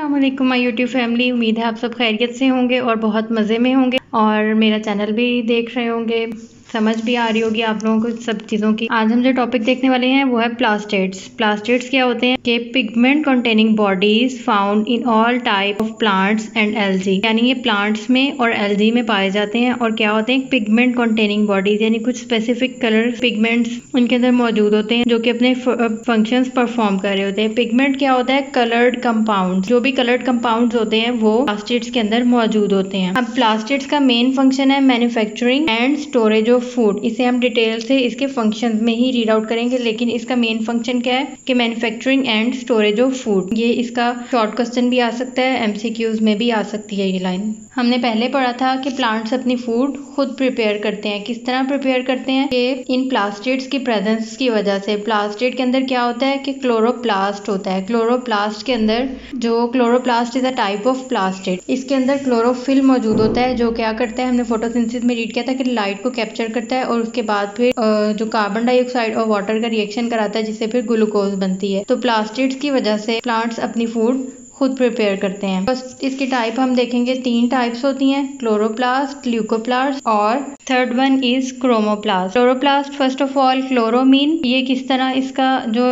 अस्सलामुअलैकुम my YouTube family. उम्मीद है आप सब खैरियत से होंगे और बहुत मज़े में होंगे और मेरा चैनल भी देख रहे होंगे, समझ भी आ रही होगी आप लोगों को सब चीज़ों की। आज हम जो टॉपिक देखने वाले हैं वो है प्लास्टिड्स। प्लास्टिड्स क्या होते हैं कि pigment containing bodies found in all type of plants and algae, यानी ये प्लांट्स में और एल्गी में पाए जाते हैं। और क्या होते हैं पिगमेंट कंटेनिंग बॉडीज, यानी कुछ स्पेसिफिक कलर पिगमेंट्स उनके अंदर मौजूद होते हैं जो कि अपने फंक्शंस परफॉर्म कर रहे होते हैं। पिगमेंट क्या होता है कलर्ड कंपाउंड, जो भी कलर्ड कंपाउंड्स होते हैं वो प्लास्टिड्स के अंदर मौजूद होते हैं। अब प्लास्टिड्स का मेन फंक्शन है manufacturing and storage of food. इसे हम डिटेल से इसके फंक्शन में ही रीड आउट करेंगे, लेकिन इसका मेन फंक्शन क्या है कि manufacturing and storage of food. ये इसका शॉर्ट क्वेश्चन भी आ सकता है, एमसीक्यूज में भी आ सकती है ये लाइन। हमने पहले पढ़ा था कि प्लांट्स अपनी फूड खुद प्रिपेयर करते हैं। किस तरह प्रिपेयर करते हैं कि इन प्लास्टिड्स की प्रेजेंस की वजह से। प्लास्टिड के अंदर क्या होता है कि क्लोरोप्लास्ट होता है। क्लोरोप्लास्ट के अंदर जो chloroplast is a type of plastid, इसके अंदर क्लोरोफिल मौजूद होता है जो क्या करता है, हमने फोटोसिंथेसिस में रीड किया था कि लाइट को कैप्चर करता है और उसके बाद फिर जो कार्बन डाइऑक्साइड और वाटर का रिएक्शन कराता है जिससे फिर ग्लूकोज बनती है। तो प्लास्टिड्स की वजह से प्लांट्स अपनी फूड खुद प्रिपेयर करते हैं। बस इसकी टाइप हम देखेंगे, 3 टाइप्स होती हैं, क्लोरोप्लास्ट, ल्यूकोप्लास्ट और third one is chromoplast. Chloroplast first of all chloro mean, ये किस तरह इसका जो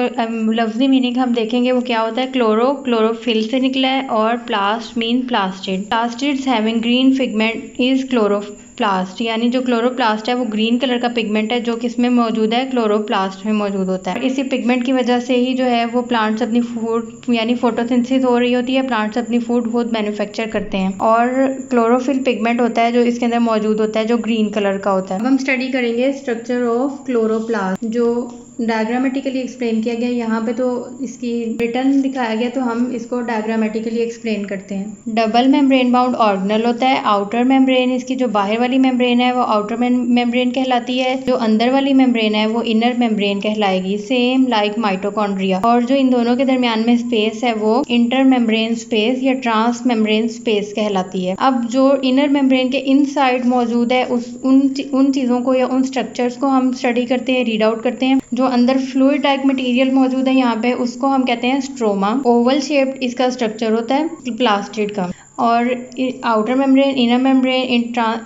लफ्जी मीनिंग हम देखेंगे वो क्या होता है, क्लोरोफिल से निकला है और plast mean plastid. Plastids having green pigment is chloroplast, यानी जो क्लोरोप्लास्ट है वो ग्रीन कलर का पिगमेंट है जो किसमें मौजूद है, क्लोरोप्लास्ट में मौजूद होता है। इसी पिगमेंट की वजह से ही जो है वो प्लांट्स अपनी फूड यानी फोटोसिंथेसिस हो रही होती है, प्लांट्स अपनी फूड खुद मैन्युफैक्चर करते हैं। और क्लोरोफिल पिगमेंट होता है जो इसके अंदर मौजूद होता है जो ग्रीन कलर का होता है। अब हम स्टडी करेंगे स्ट्रक्चर ऑफ क्लोरोप्लास्ट, जो डायग्रामेटिकली एक्सप्लेन किया गया। यहाँ पे तो इसकी रिटर्न दिखाया गया तो हम इसको डायग्रामेटिकली एक्सप्लेन करते हैं। डबल मेम्ब्रेन बाउंड ऑर्गेनल होता है। आउटर मेम्ब्रेन, इसकी जो बाहर वाली मेम्ब्रेन है वो आउटर मेम्ब्रेन कहलाती है, जो अंदर वाली मेम्ब्रेन है वो इनर मेम्ब्रेन कहलाएगी, सेम लाइक माइटोकॉन्ड्रिया। और जो इन दोनों के दरमियान में स्पेस है वो इंटर मेम्ब्रेन स्पेस या ट्रांस मेम्ब्रेन स्पेस कहलाती है। अब जो इनर मेम्ब्रेन के इनसाइड मौजूद है उन चीजों को या उन स्ट्रक्चर्स को हम स्टडी करते हैं, रीड आउट करते हैं। जो अंदर फ्लूइड लाइक मटेरियल मौजूद है यहाँ पे उसको हम कहते हैं स्ट्रोमा। ओवल शेप्ड इसका स्ट्रक्चर होता है प्लास्टिड का। और outer membrane, inner membrane,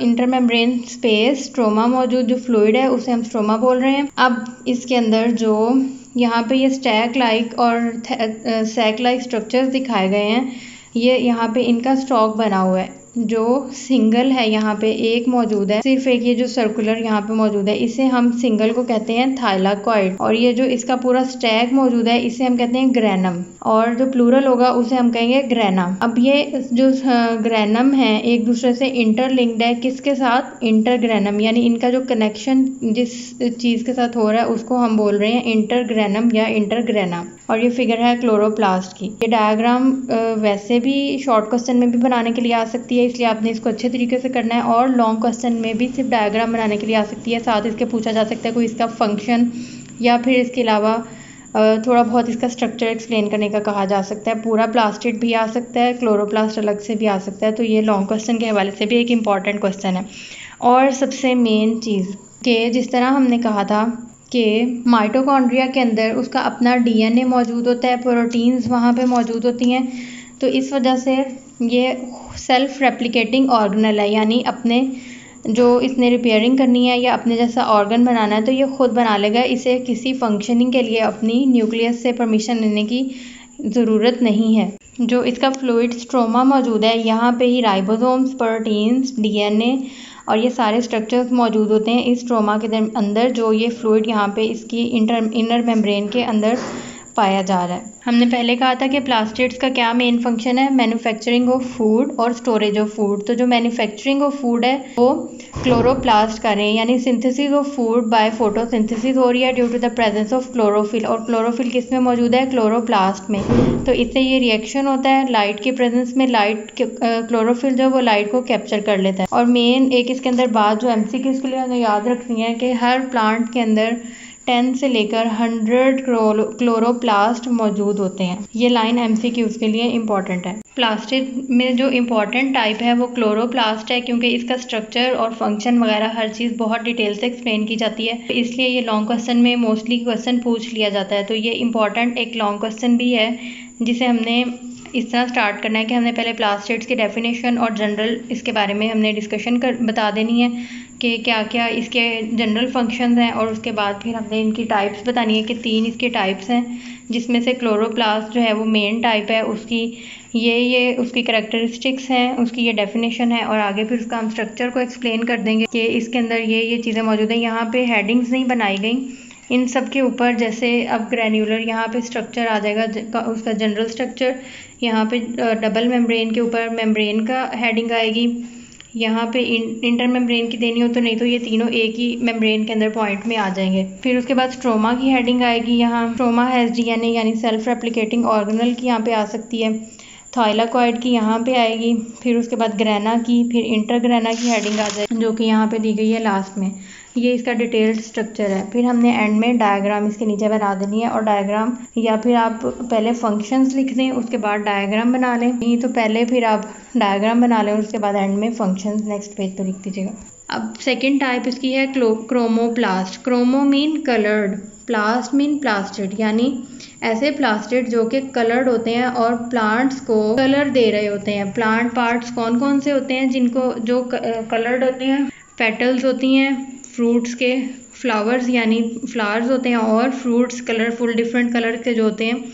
inter membrane space, stroma मौजूद जो फ्लूइड है उसे हम स्ट्रोमा बोल रहे हैं। अब इसके अंदर जो यहाँ पे ये स्टैक लाइक और सैक लाइक स्ट्रक्चर्स दिखाए गए हैं, ये यहाँ पे इनका स्टॉक बना हुआ है जो सिंगल है, यहाँ पे एक मौजूद है, सिर्फ एक ये जो सर्कुलर यहाँ पे मौजूद है इसे हम सिंगल को कहते हैं थाइलाकॉइड। और ये जो इसका पूरा स्टैक मौजूद है इसे हम कहते हैं ग्रेनम, और जो प्लूरल होगा उसे हम कहेंगे ग्रेना। अब ये जो ग्रेनम है एक दूसरे से इंटरलिंक्ड है, किसके साथ, इंटरग्रेनम, यानी इनका जो कनेक्शन जिस चीज के साथ हो रहा है उसको हम बोल रहे हैं इंटरग्रेनम या इंटरग्रेना। और ये फिगर है क्लोरोप्लास्ट की। ये डायग्राम वैसे भी शॉर्ट क्वेश्चन में भी बनाने के लिए आ सकती है, इसलिए आपने इसको अच्छे तरीके से करना है। और लॉन्ग क्वेश्चन में भी सिर्फ डायग्राम बनाने के लिए आ सकती है, साथ इसके पूछा जा सकता है कोई इसका फंक्शन या फिर इसके अलावा थोड़ा बहुत इसका स्ट्रक्चर एक्सप्लेन करने का कहा जा सकता है। पूरा प्लास्टिड भी आ सकता है, क्लोरोप्लास्ट अलग से भी आ सकता है। तो ये लॉन्ग क्वेश्चन के हवाले से भी एक इम्पॉर्टेंट क्वेश्चन है। और सबसे मेन चीज़ कि जिस तरह हमने कहा था कि माइटोकॉन्ड्रिया के अंदर उसका अपना डीएनए मौजूद होता है, प्रोटीन्स वहाँ पे मौजूद होती हैं, तो इस वजह से ये सेल्फ रेप्लिकेटिंग ऑर्गेनल है, यानी अपने जो इसने रिपेयरिंग करनी है या अपने जैसा ऑर्गन बनाना है तो ये खुद बना लेगा। इसे किसी फंक्शनिंग के लिए अपनी न्यूक्लियस से परमिशन लेने की ज़रूरत नहीं है। जो इसका फ्लूइड स्ट्रोमा मौजूद है यहाँ पे ही राइबोसोम्स, प्रोटीन्स, डीएनए और ये सारे स्ट्रक्चर्स मौजूद होते हैं इस स्ट्रोमा के अंदर। जो ये फ्लूइड यहाँ पे इसकी इनर मेम्ब्रेन के अंदर पाया जा रहा है। हमने पहले कहा था कि प्लास्टिड्स का क्या मेन फंक्शन है, मैन्युफैक्चरिंग ऑफ फूड और स्टोरेज ऑफ फूड। तो जो मैन्युफैक्चरिंग ऑफ फूड है वो क्लोरोप्लास्ट कर रहे हैं, यानी synthesis of food by photosynthesis हो रही है due to the presence of chlorophyll. और क्लोरोफिल किस में मौजूद है, क्लोरोप्लास्ट में। तो इससे ये रिएक्शन होता है लाइट के प्रेजेंस में, लाइट क्लोरोफिल जो वो लाइट को कैप्चर कर लेता है। और मेन एक इसके अंदर बात जो एमसीक्यूज़ के लिए हमें याद रखनी है कि हर प्लांट के अंदर 10 से लेकर 100 क्लोरोप्लास्ट मौजूद होते हैं। ये लाइन एमसीक्यूज़ के लिए इम्पॉर्टेंट है। प्लास्टिड में जो इम्पॉर्टेंट टाइप है वो क्लोरोप्लास्ट है, क्योंकि इसका स्ट्रक्चर और फंक्शन वगैरह हर चीज़ बहुत डिटेल से एक्सप्लेन की जाती है, इसलिए ये लॉन्ग क्वेश्चन में मोस्टली क्वेश्चन पूछ लिया जाता है। तो ये इम्पॉर्टेंट एक लॉन्ग क्वेश्चन भी है जिसे हमने इस तरह स्टार्ट करना है कि हमने पहले प्लास्टिड्स की डेफिनेशन और जनरल इसके बारे में हमने डिस्कशन बता देनी है कि क्या क्या इसके जनरल फंक्शंस हैं, और उसके बाद फिर हमने इनकी टाइप्स बतानी है कि 3 इसके टाइप्स हैं, जिसमें से क्लोरोप्लास्ट जो है वो मेन टाइप है, उसकी ये उसकी करैक्टरिस्टिक्स हैं, उसकी ये डेफिनेशन है, और आगे फिर उसका हम स्ट्रक्चर को एक्सप्लेन कर देंगे कि इसके अंदर ये चीज़ें मौजूद हैं। यहाँ पे हेडिंग्स नहीं बनाई गई इन सब के ऊपर, जैसे अब ग्रैन्युलर यहाँ पे स्ट्रक्चर आ जाएगा उसका जनरल स्ट्रक्चर, यहाँ पे डबल मेम्ब्रेन के ऊपर मेम्ब्रेन का हेडिंग आएगी, यहाँ पे इंटर मेम्ब्रेन की देनी हो तो, नहीं तो ये तीनों एक ही मेम्ब्रेन के अंदर पॉइंट में आ जाएंगे। फिर उसके बाद स्ट्रोमा की हेडिंग आएगी, यहाँ स्ट्रोमा हैज़ डीएनए यानी सेल्फ रेप्लिकेटिंग ऑर्गेनल की यहाँ पे आ सकती है, थाइलाकॉइड की यहाँ पे आएगी, फिर उसके बाद ग्रैना की, फिर इंटरग्रैना की हेडिंग आ जाएगी जो कि यहाँ पे दी गई है लास्ट में। ये इसका डिटेल्ड स्ट्रक्चर है। फिर हमने एंड में डायग्राम इसके नीचे बना देनी है, और डायग्राम या फिर आप पहले फंक्शंस लिख दें उसके बाद डायग्राम बना लें, नहीं तो पहले फिर आप डायग्राम बना लें और उसके बाद एंड में फंक्शंस नेक्स्ट पेज पर लिख दीजिएगा। अब सेकेंड टाइप इसकी है chromoplast. Chromo mean coloured, प्लास्ट mean plastid, यानी ऐसे प्लास्टिड जो कि कलर्ड होते हैं और प्लांट्स को कलर दे रहे होते हैं। प्लांट पार्ट्स कौन कौन से होते हैं जिनको जो कलर्ड होते हैं? पेटल्स होती हैं फ्रूट्स के, फ्लावर्स यानी फ्लावर्स होते हैं, और फ्रूट्स कलरफुल डिफरेंट कलर के जो होते हैं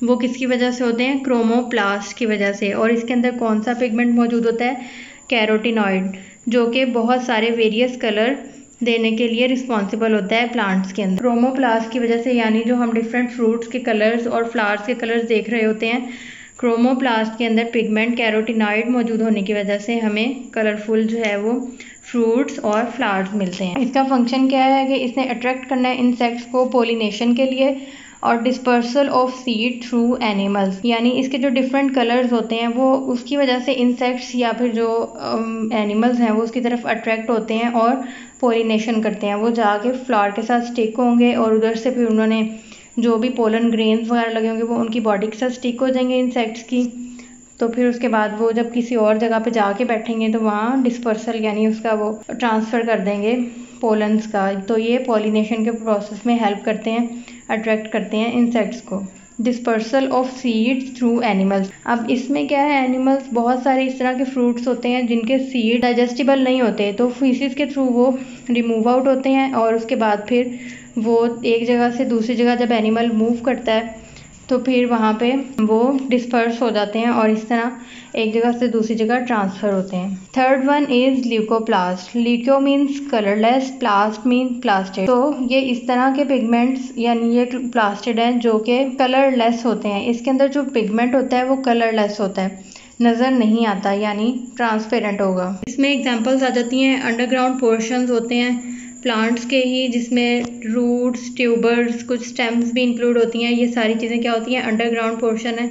वो किसकी वजह से होते हैं? क्रोमोप्लास्ट की वजह से। और इसके अंदर कौन सा पिगमेंट मौजूद होता है? कैरोटिनॉइड, जो कि बहुत सारे वेरियस कलर देने के लिए रिस्पॉन्सिबल होता है प्लांट्स के अंदर। क्रोमोप्लास्ट की वजह से, यानी जो हम डिफरेंट फ्रूट्स के कलर्स और फ्लावर्स के कलर्स देख रहे होते हैं, क्रोमोप्लास्ट के अंदर पिगमेंट कैरोटिनॉइड मौजूद होने की वजह से हमें कलरफुल जो है वो फ्रूट्स और फ्लावर्स मिलते हैं। इसका फंक्शन क्या है कि इसने अट्रैक्ट करना है इंसेक्ट्स को पोलिनेशन के लिए, और dispersal of seed through animals, यानी इसके जो डिफरेंट कलर्स होते हैं वो उसकी वजह से इंसेक्ट्स या फिर जो एनिमल्स हैं वो उसकी तरफ अट्रैक्ट होते हैं और पोलिनेशन करते हैं। वो जाके फ्लावर के साथ स्टिक होंगे और उधर से फिर उन्होंने जो भी पोलन ग्रेन्स वगैरह लगे होंगे वो उनकी बॉडी के साथ स्टिक हो जाएंगे इंसेक्ट्स की। तो फिर उसके बाद वो जब किसी और जगह पे जाके बैठेंगे तो वहाँ डिस्पर्सल यानी उसका वो ट्रांसफ़र कर देंगे पोलन्स का। तो ये पॉलिनेशन के प्रोसेस में हेल्प करते हैं, अट्रैक्ट करते हैं इंसेक्ट्स को। Dispersal of seeds through animals, अब इसमें क्या है, एनिमल्स बहुत सारे इस तरह के फ्रूट्स होते हैं जिनके सीड डाइजेस्टिबल नहीं होते, तो फीसिस के थ्रू वो रिमूव आउट होते हैं, और उसके बाद फिर वो एक जगह से दूसरी जगह जब एनिमल मूव करता है तो फिर वहाँ पे वो डिस्पर्स हो जाते हैं और इस तरह एक जगह से दूसरी जगह ट्रांसफ़र होते हैं। Third one is leucoplast. Leuco means colourless, प्लास्ट mean plastid. तो ये इस तरह के पिगमेंट्स यानी ये प्लास्टिड हैं जो कि कलरलेस होते हैं। इसके अंदर जो पिगमेंट होता है वो कलरलेस होता है, नज़र नहीं आता, यानी ट्रांसपेरेंट होगा। इसमें एग्जांपल्स आ जाती हैं, अंडरग्राउंड पोर्शंस होते हैं प्लांट्स के ही, जिसमें रूट्स, ट्यूबर्स, कुछ स्टेम्स भी इंक्लूड होती हैं। ये सारी चीज़ें क्या होती हैं? अंडरग्राउंड पोर्शन है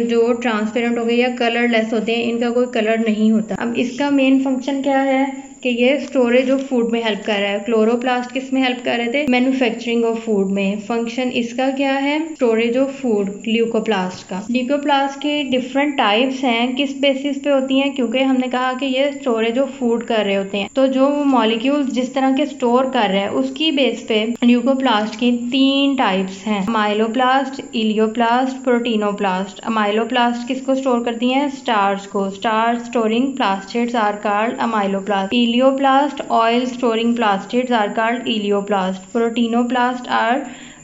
जो ट्रांसपेरेंट हो गए या कलरलेस होते हैं, इनका कोई कलर नहीं होता। अब इसका मेन फंक्शन क्या है कि ये स्टोरेज ऑफ फूड में हेल्प कर रहा है। क्लोरोप्लास्ट किस में हेल्प कर रहे थे? मैन्युफैक्चरिंग ऑफ फूड में। फंक्शन इसका क्या है? स्टोरेज ऑफ फूड, ल्यूकोप्लास्ट का। ल्यूकोप्लास्ट की डिफरेंट टाइप्स हैं, किस बेसिस पे होती हैं? क्योंकि हमने कहा कि ये स्टोरेज ऑफ फूड कर रहे होते हैं, तो जो मॉलिक्यूल्स जिस तरह के स्टोर कर रहे हैं उसकी बेस पे ल्यूकोप्लास्ट की 3 टाइप्स हैं, अमाइलोप्लास्ट, इलियोप्लास्ट, प्रोटीनोप्लास्ट। अमाइलोप्लास्ट किसको स्टोर करती हैं? स्टार्च को। Starch storing plastids are called amyloplast. Elaioplast oil storing plastids are called elaioplast. Proteinoplast are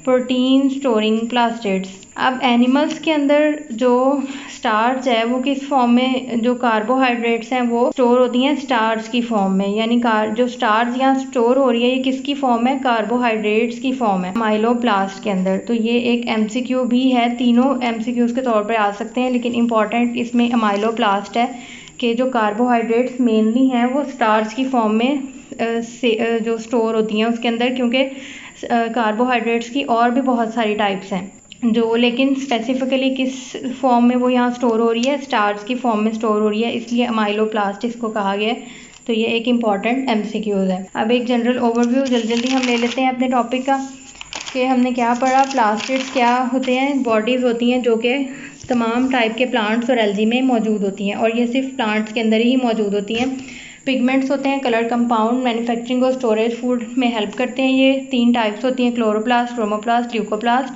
protein storing plastids. अब एनिमल्स के अंदर जो स्टार्च है वो किस फॉर्म में, जो कार्बोहाइड्रेट्स हैं वो स्टोर होती हैं स्टार्च की फॉर्म में, यानी जो स्टार्च यहाँ स्टोर हो रही है ये किसकी फॉर्म है? कार्बोहाइड्रेट्स की फॉर्म है अमाइलोप्लास्ट के अंदर। तो ये एक MCQ भी है, तीनों MCQs के तौर पर आ सकते हैं, लेकिन इंपॉर्टेंट इसमें अमाइलोप्लास्ट है कि जो कार्बोहाइड्रेट्स मेनली हैं वो स्टार्च की फॉर्म में जो स्टोर होती हैं उसके अंदर, क्योंकि कार्बोहाइड्रेट्स की और भी बहुत सारी टाइप्स हैं जो, लेकिन स्पेसिफिकली किस फॉर्म में वो यहाँ स्टोर हो रही है? स्टार्च की फॉर्म में स्टोर हो रही है, इसलिए अमाइलोप्लास्ट इसको कहा गया है। तो ये एक इम्पॉर्टेंट MCQs है। अब एक जनरल ओवरव्यू जल्दी हम ले लेते हैं अपने टॉपिक का कि हमने क्या पढ़ा। प्लास्टिड्स क्या होते हैं? बॉडीज़ होती हैं जो कि तमाम टाइप के प्लांट्स और एल्गी में मौजूद होती हैं, और ये सिर्फ प्लांट्स के अंदर ही मौजूद होती हैं। पिगमेंट्स होते हैं कलर कंपाउंड, मैन्युफैक्चरिंग और स्टोरेज फूड में हेल्प करते हैं। ये 3 टाइप्स होती हैं, क्लोरोप्लास्ट, क्रोमोप्लास्ट, ल्यूकोप्लास्ट।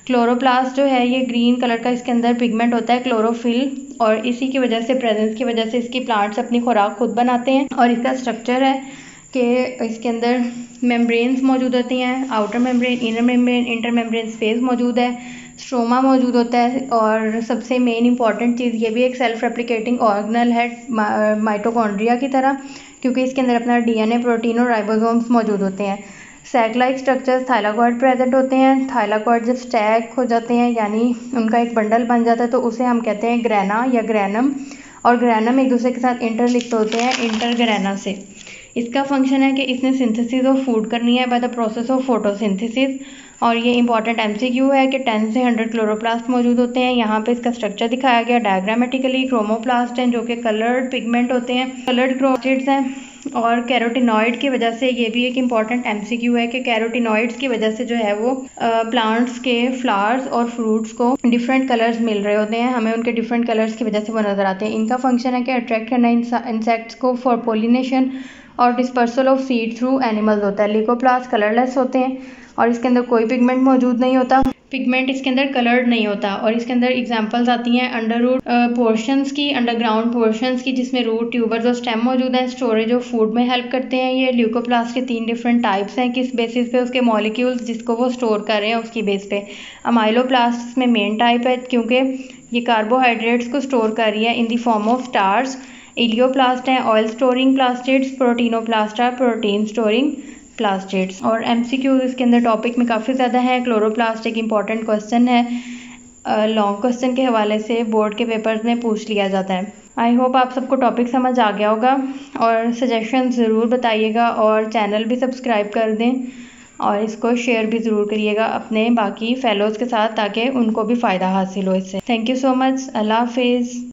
क्लोरोप्लास्ट जो है ये ग्रीन कलर का इसके अंदर पिगमेंट होता है, क्लोरोफिल, और इसी की वजह से, प्रेजेंस की वजह से इसकी प्लांट्स अपनी खुराक खुद बनाते हैं। और इसका स्ट्रक्चर है कि इसके अंदर मेम्ब्रेन्स मौजूद होती हैं, outer membrane, inner membrane, inter membrane space मौजूद है, स्ट्रोमा मौजूद होता है, और सबसे मेन इंपॉर्टेंट चीज़ ये भी एक सेल्फ रेप्लिकेटिंग ऑर्गेनल है माइटोकॉन्ड्रिया की तरह, क्योंकि इसके अंदर अपना डीएनए, प्रोटीन और राइबोसोम्स मौजूद होते हैं। Sac like structures thylakoid present होते हैं। थाइलाकॉइड जब स्टैक हो जाते हैं यानी उनका एक बंडल बन जाता है तो उसे हम कहते हैं ग्रैना या ग्रैनम, और ग्रैनम एक दूसरे के साथ इंटरलिंक्ड होते हैं इंटरग्रैना से। इसका फंक्शन है कि इसने सिंथेसिस ऑफ फूड करनी है by the process of photosynthesis, और ये इंपॉर्टेंट एमसीक्यू है कि 10 से 100 क्लोरोप्लास्ट मौजूद होते हैं। यहाँ पे इसका स्ट्रक्चर दिखाया गया डायग्रामेटिकली। क्रोमोप्लास्ट हैं जो कि कलर्ड पिगमेंट होते हैं, कलर्ड क्रोमैटिड्स हैं, और कैरोटिनॉइड की वजह से, ये भी एक इम्पॉर्टेंट एमसीक्यू है कि कैरोटिनॉइड्स की वजह से जो है वो प्लांट्स के फ्लावर्स और फ्रूट्स को डिफरेंट कलर्स मिल रहे होते हैं, हमें उनके डिफरेंट कलर्स की वजह से वो नज़र आते हैं। इनका फंक्शन है कि अट्रैक्ट करना इंसेक्ट्स को फॉर पोलिनेशन और dispersal of seed through animals होता है। लिकोप्लास्ट कलरलेस होते हैं और इसके अंदर कोई पिगमेंट मौजूद नहीं होता, पिगमेंट इसके अंदर कलर्ड नहीं होता। और इसके अंदर एग्जांपल्स आती हैं अंडर रूट पोर्शंस की, अंडरग्राउंड पोर्शंस की, जिसमें रूट, ट्यूबर्स और स्टेम मौजूद हैं। स्टोरेज ऑफ फूड में हेल्प करते हैं ये। ल्यूकोप्लास्ट के 3 डिफरेंट टाइप्स हैं, किस बेसिस पे, उसके मॉलिक्यूल्स जिसको वो स्टोर कर रहे हैं उसकी बेस पे। अमाइलोप्लास्ट में मेन टाइप है क्योंकि ये कार्बोहाइड्रेट्स को स्टोर कर रही है in the form of starch. Elaioplast हैं oil storing plastids. Proteinoplast are protein storing plastids. और एमसीक्यू इसके अंदर टॉपिक में काफ़ी ज़्यादा है। क्लोरोप्लास्ट एक इम्पॉर्टेंट क्वेश्चन है, लॉन्ग क्वेश्चन के हवाले से बोर्ड के पेपर्स में पूछ लिया जाता है। आई होप आप सबको टॉपिक समझ आ गया होगा, और सजेशन ज़रूर बताइएगा, और चैनल भी सब्सक्राइब कर दें, और इसको शेयर भी ज़रूर करिएगा अपने बाकी फेलोज़ के साथ ताकि उनको भी फ़ायदा हासिल हो इससे। Thank you so much. अल्लाह हाफिज़।